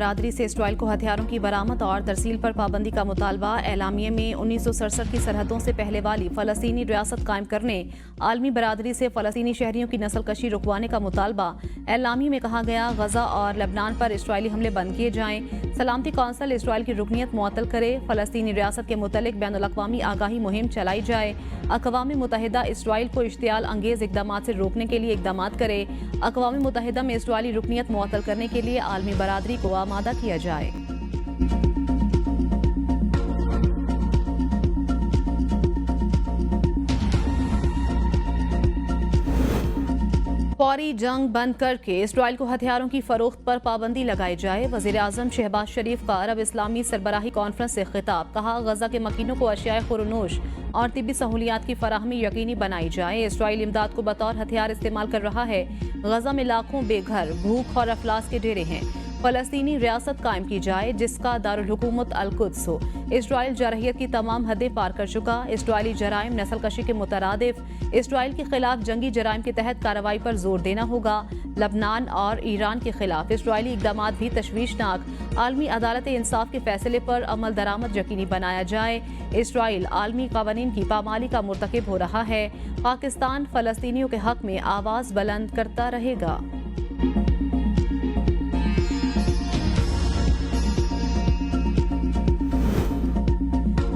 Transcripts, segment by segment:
برادری سے اسرائیل کو ہتھیاروں کی برآمد اور ترسیل پر پابندی کا مطالبہ۔ اعلامیے میں 1967 کی سرحدوں سے پہلے والی فلسطینی ریاست قائم کرنے، عالمی برادری سے فلسطینی شہریوں کی نسل کشی رکوانے کا مطالبہ۔ اعلامیے میں کہا گیا غزہ اور لبنان پر اسرائیلی حملے بند کیے جائیں، سلامتی کونسل اسرائیل کی رکنیت معطل کرے، فلسطینی ریاست کے متعلق بین الاقوامی آگاہی مہم چلائی جائے، اقوام متحدہ اسرائیل کو اشتعال انگیز اقدامات سے روکنے کے لیے اقدامات کرے، اقوام متحدہ میں اسرائیلی رکنیت معطل کرنے کے لیے عالمی برادری کو آمادہ کیا جائے۔ فوری جنگ بند کر کے اسرائیل کو ہتھیاروں کی فروخت پر پابندی لگائی جائے۔ وزیر اعظم شہباز شریف کا عرب اسلامی سربراہی کانفرنس سے خطاب، کہا غزہ کے مکینوں کو اشیاء خورنوش اور طبی سہولیات کی فراہمی یقینی بنائی جائے۔ اسرائیل امداد کو بطور ہتھیار استعمال کر رہا ہے۔ غزہ میں لاکھوں بے گھر، بھوک اور افلاس کے ڈیرے ہیں۔ فلسطینی ریاست قائم کی جائے جس کا دارالحکومت القدس ہو۔ اسرائیل جارحیت کی تمام حدیں پار کر چکا۔ اسرائیلی جرائم نسل کشی کے مترادف اسرائیل کے خلاف جنگی جرائم کے تحت کارروائی پر زور دینا ہوگا۔ لبنان اور ایران کے خلاف اسرائیلی اقدامات بھی تشویشناک۔ عالمی عدالت انصاف کے فیصلے پر عمل درآمد یقینی بنایا جائے۔ اسرائیل عالمی قوانین کی پامالی کا مرتکب ہو رہا ہے۔ پاکستان فلسطینیوں کے حق میں آواز بلند کرتا رہے گا۔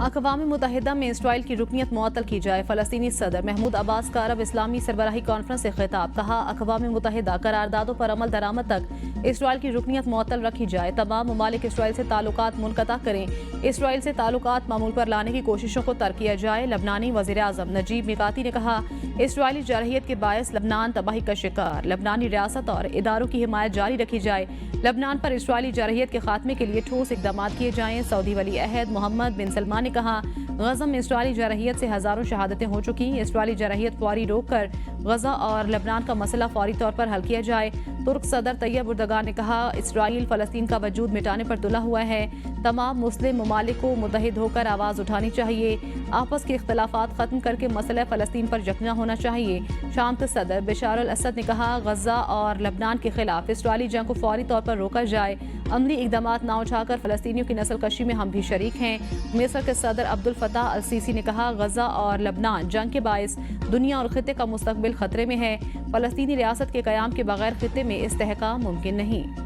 اقوام متحدہ میں اسرائیل کی رکنیت معطل کی جائے۔ فلسطینی صدر محمود عباس کا عرب اسلامی سربراہی کانفرنس سے خطاب، کہا اقوام متحدہ قراردادوں پر عمل درآمد تک اسرائیل کی رکنیت معطل رکھی جائے۔ تمام ممالک اسرائیل سے تعلقات منقطع کریں۔ اسرائیل سے تعلقات معمول پر لانے کی کوششوں کو ترک کیا جائے۔ لبنانی وزیر اعظم نجیب میقاتی نے کہا اسرائیلی جارحیت کے باعث لبنان تباہی کا شکار۔ لبنانی ریاست اور اداروں کی حمایت جاری رکھی جائے۔ لبنان پر اسرائیلی جارحیت کے خاتمے کے لیے ٹھوس اقدامات کیے جائیں۔ سعودی ولی عہد محمد بن سلمان نے کہا غزہ میں اسرائیلی جارحیت سے ہزاروں شہادتیں ہو چکی۔ اسرائیلی جارحیت فوری روک کر غزہ اور لبنان کا مسئلہ فوری طور پر حل کیا جائے۔ ترک صدر طیب اردگان نے کہا اسرائیل فلسطین کا وجود مٹانے پر تلا ہوا ہے۔ تمام مسلم ممالک کو متحد ہو کر آواز اٹھانی چاہیے۔ آپس کے اختلافات ختم کر کے مسئلہ فلسطین پر یکجا ہونا چاہیے۔ شام کے صدر بشار الاسد نے کہا غزہ اور لبنان کے خلاف اسرائیلی جنگ کو فوری طور پر روکا جائے۔ عملی اقدامات نہ اٹھا کر فلسطینیوں کی نسل کشی میں ہم بھی شریک ہیں۔ مصر کے صدر عبد الفتاح السیسی نے کہا غزہ اور لبنان جنگ کے باعث دنیا اور خطے کا مستقبل خطرے میں ہے۔ فلسطینی ریاست کے قیام کے بغیر خطے میں استحکام ممکن نہیں۔